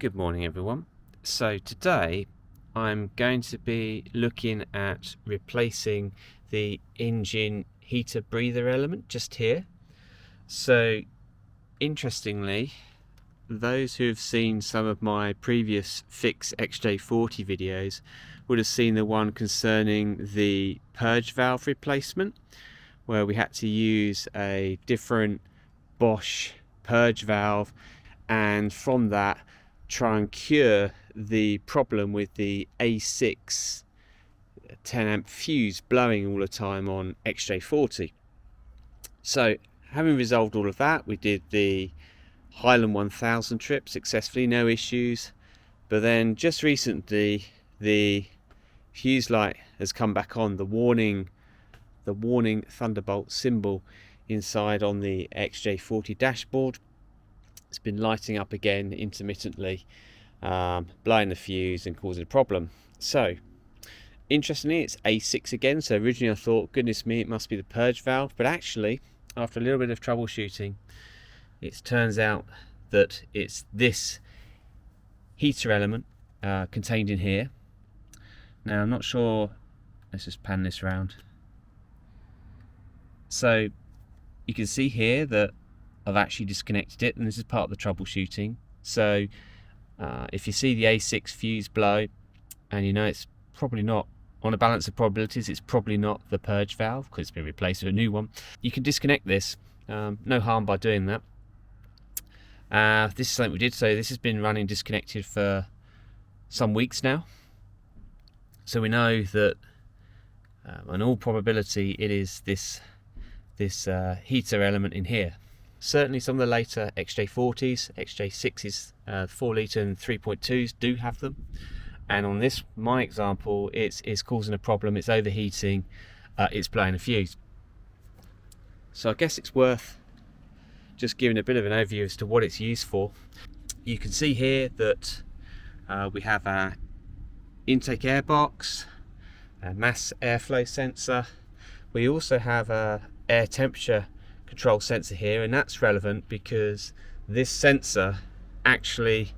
Good morning everyone. So today I'm going to be looking at replacing the engine heater breather element just here. So interestingly, those who have seen some of my previous Fix XJ40 videos would have seen the one concerning the purge valve replacement, where we had to use a different Bosch purge valve, and from that try and cure the problem with the A6 10 amp fuse blowing all the time on XJ40. So having resolved all of that, we did the Highland 1000 trip successfully, no issues. But then just recently the fuse light has come back on, the warning Thunderbolt symbol inside on the XJ40 dashboard. It's been lighting up again intermittently, blowing the fuse and causing a problem. So interestingly, it's A6 again. So originally I thought, goodness me, it must be the purge valve, but actually after a little bit of troubleshooting, it turns out that it's this heater element contained in here. Now I'm not sure, let's just pan this around. So you can see here that I've actually disconnected it, and this is part of the troubleshooting. So if you see the A6 fuse blow, and you know it's probably not, on a balance of probabilities, it's probably not the purge valve because it's been replaced with a new one, you can disconnect this. No harm by doing that. This is something we did. So this has been running disconnected for some weeks now. So we know that in all probability it is this heater element in here. Certainly some of the later XJ40s, XJ6s, 4 litre and 3.2s do have them. And on this, my example, it's causing a problem, it's overheating, it's blowing a fuse. So I guess it's worth just giving a bit of an overview as to what it's used for. You can see here that we have our intake air box, a mass airflow sensor. We also have a air temperature control sensor here, and that's relevant because this sensor actually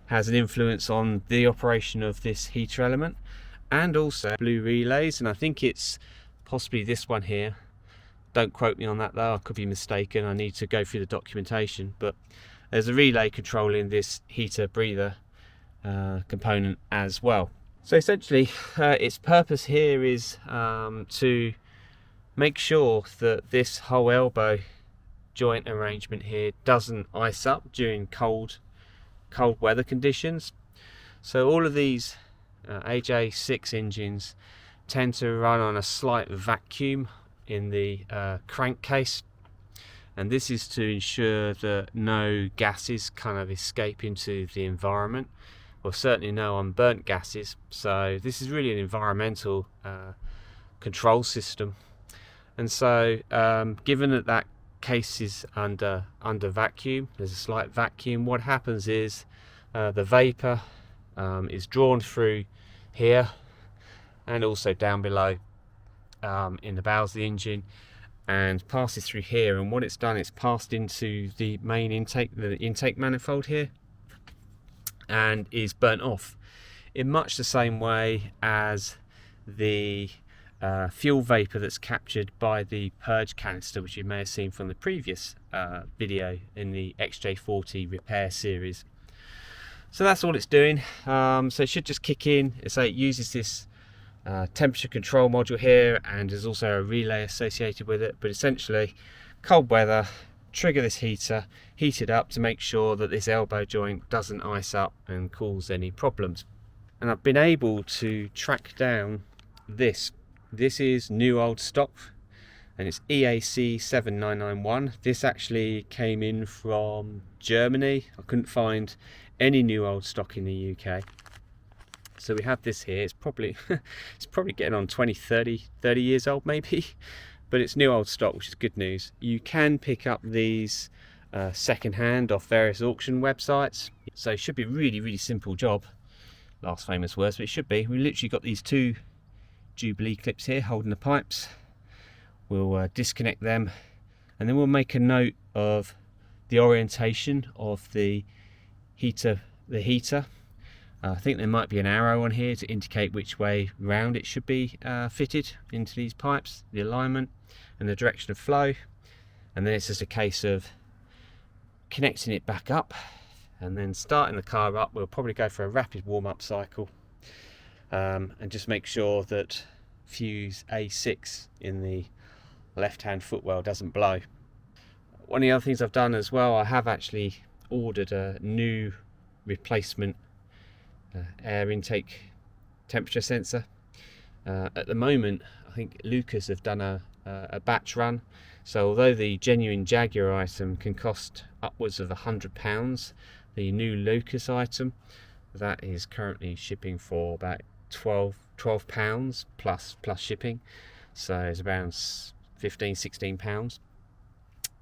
has an influence on the operation of this heater element, and also blue relays, and I think it's possibly this one here. Don't quote me on that though, I could be mistaken, I need to go through the documentation, but there's a relay controlling this heater breather component as well. So essentially its purpose here is to make sure that this whole elbow joint arrangement here doesn't ice up during cold weather conditions. So all of these AJ6 engines tend to run on a slight vacuum in the crankcase, and this is to ensure that no gases kind of escape into the environment, or certainly no unburnt gases. So this is really an environmental control system. And so given that case is under vacuum, there's a slight vacuum, what happens is the vapor is drawn through here and also down below in the bowels of the engine, and passes through here, and what it's done, it's passed into the main intake, the intake manifold here, and is burnt off in much the same way as the fuel vapor that's captured by the purge canister, which you may have seen from the previous video in the XJ40 repair series. So that's all it's doing. So it should just kick in. So it uses this temperature control module here, and there's also a relay associated with it. But essentially, cold weather, trigger this heater, heat it up to make sure that this elbow joint doesn't ice up and cause any problems. And I've been able to track down this. This is new old stock, and it's EAC 7991. This actually came in from Germany. I couldn't find any new old stock in the UK. So we have this here. It's probably getting on 30 years old maybe, but it's new old stock, which is good news. You can pick up these second hand off various auction websites. So it should be a really simple job. Last famous words, but it should be. We literally got these two Jubilee clips here holding the pipes. We'll disconnect them, and then we'll make a note of the orientation of the heater the heater. I think there might be an arrow on here to indicate which way round it should be fitted into these pipes, the alignment and the direction of flow. And then it's just a case of connecting it back up and then starting the car up. We'll probably go for a rapid warm-up cycle and just make sure that fuse A6 in the left-hand footwell doesn't blow. One of the other things I've done as well, I have actually ordered a new replacement air intake temperature sensor. At the moment, I think Lucas have done a batch run, so although the genuine Jaguar item can cost upwards of £100, the new Lucas item, that is currently shipping for about £12 plus shipping, so it's around £15-16.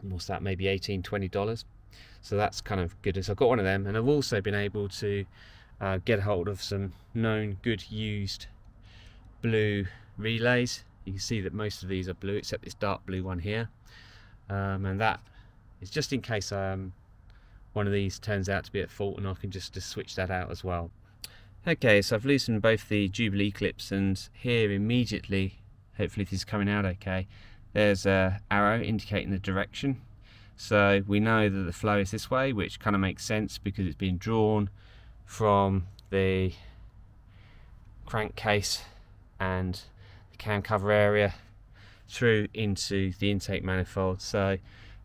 What's that, maybe $18-20, so that's kind of good. So I've got one of them, and I've also been able to get hold of some known good used blue relays. You can see that most of these are blue except this dark blue one here, and that is just in case one of these turns out to be at fault, and I can just switch that out as well. Okay, so I've loosened both the Jubilee clips, and here immediately, hopefully this is coming out okay, there's an arrow indicating the direction. So we know that the flow is this way, which kind of makes sense because it's been drawn from the crankcase and the cam cover area through into the intake manifold. So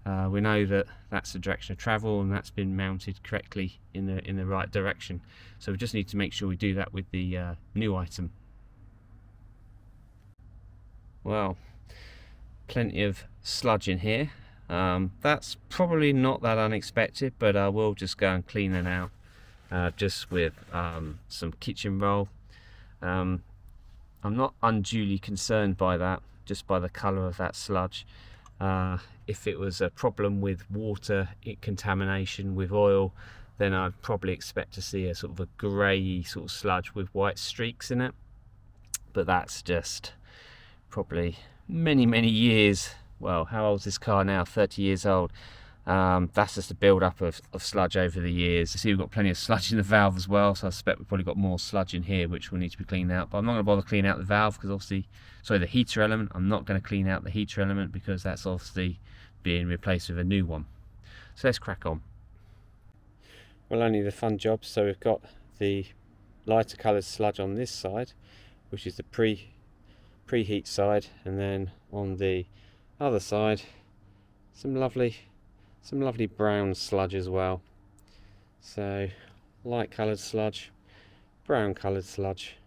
we know that that's the direction of travel, and that's been mounted correctly in the right direction. So we just need to make sure we do that with the new item. Well, plenty of sludge in here. That's probably not that unexpected, but I will just go and clean it now, just with some kitchen roll. I'm not unduly concerned by that, just by the colour of that sludge. If it was a problem with water contamination with oil, then I'd probably expect to see a sort of a grey sort of sludge with white streaks in it. But that's just probably many years. Well, how old is this car now? 30 years old. That's just a build-up of sludge over the years. You see we've got plenty of sludge in the valve as well, so I suspect we've probably got more sludge in here which will need to be cleaned out. But I'm not going to bother cleaning out the valve because obviously, sorry, the heater element. I'm not going to clean out the heater element because that's obviously being replaced with a new one. So let's crack on. Well, only the fun jobs. So we've got the lighter coloured sludge on this side, which is the preheat side, and then on the other side some lovely brown sludge as well. So light coloured sludge, brown coloured sludge.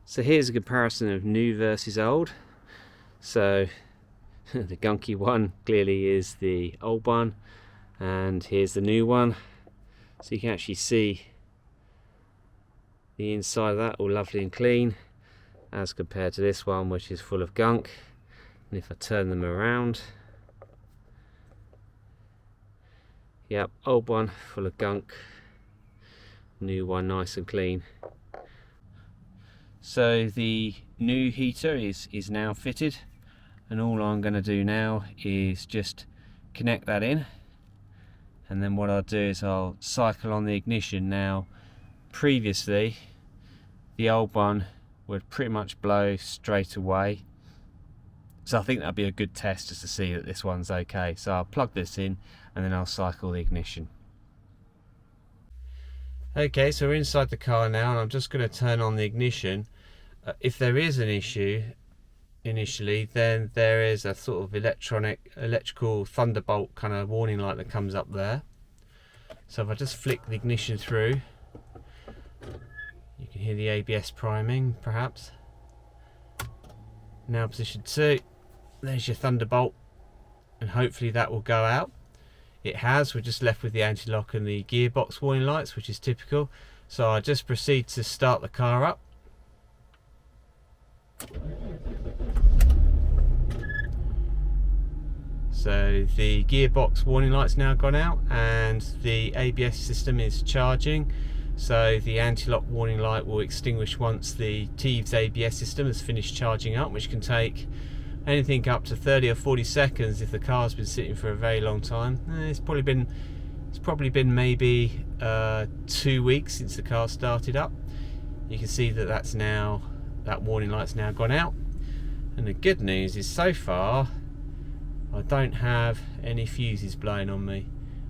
So here's a comparison of new versus old. So the gunky one clearly is the old one, and here's the new one. So you can actually see the inside of that all lovely and clean as compared to this one, which is full of gunk. And if I turn them around, yep, old one full of gunk, new one nice and clean. So the new heater is now fitted, and all I'm going to do now is just connect that in, and then what I'll do is I'll cycle on the ignition. Now previously the old one would pretty much blow straight away, so I think that'd be a good test just to see that this one's okay. So I'll plug this in and then I'll cycle the ignition. Okay, so we're inside the car now, and I'm just going to turn on the ignition. If there is an issue initially, then there is a sort of electrical thunderbolt kind of warning light that comes up there. So if I just flick the ignition through, you can hear the ABS priming perhaps. Now position 2, there's your thunderbolt, and hopefully that will go out. It has. We're just left with the anti-lock and the gearbox warning lights, which is typical. So I just proceed to start the car up. So the gearbox warning light's now gone out, and the ABS system is charging. So the anti-lock warning light will extinguish once the Teves ABS system has finished charging up, which can take anything up to 30 or 40 seconds if the car's been sitting for a very long time. It's probably been It's probably been maybe 2 weeks since the car started up. You can see that that warning light's now gone out. And the good news is, so far I don't have any fuses blowing on me.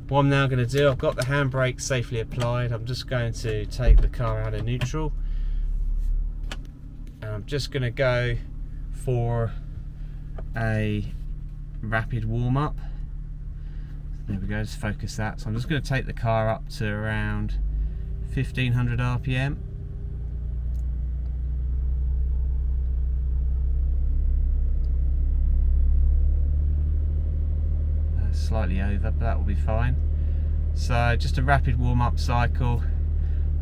What I'm now going to do, I've got the handbrake safely applied. I'm just going to take the car out of neutral, and I'm just going to go for a rapid warm-up. There we go, just focus that. So I'm just going to take the car up to around 1500 RPM. Slightly over, but that will be fine. So just a rapid warm-up cycle,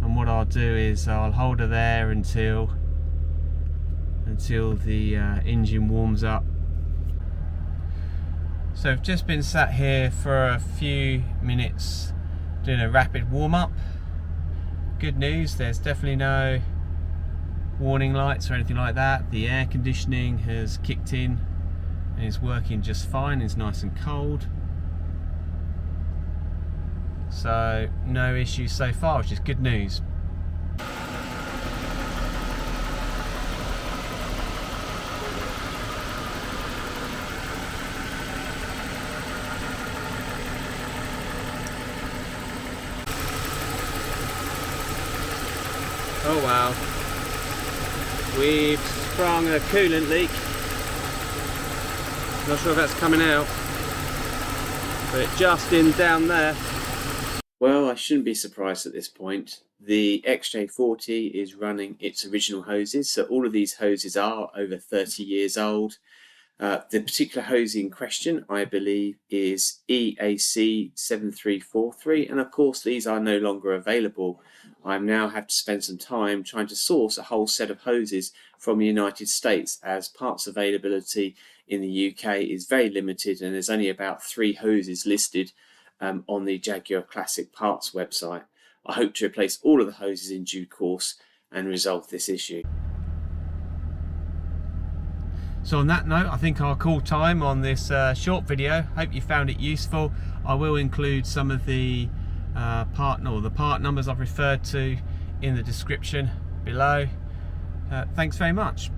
and what I'll do is I'll hold her there until the engine warms up. So I've just been sat here for a few minutes doing a rapid warm-up. Good news, there's definitely no warning lights or anything like that. The air conditioning has kicked in and is working just fine. It's nice and cold, so no issues so far, which is good news. Oh wow, we've sprung a coolant leak. Not sure if that's coming out, but just in down there. Well, I shouldn't be surprised at this point. The XJ40 is running its original hoses, so all of these hoses are over 30 years old. The particular hose in question, I believe, is EAC7343, and of course these are no longer available. I now have to spend some time trying to source a whole set of hoses from the United States, as parts availability in the UK is very limited, and there's only about 3 hoses listed on the Jaguar Classic Parts website. I hope to replace all of the hoses in due course and resolve this issue. So on that note, I think I'll call time on this short video. Hope you found it useful. I will include some of the part numbers I've referred to in the description below. Thanks very much.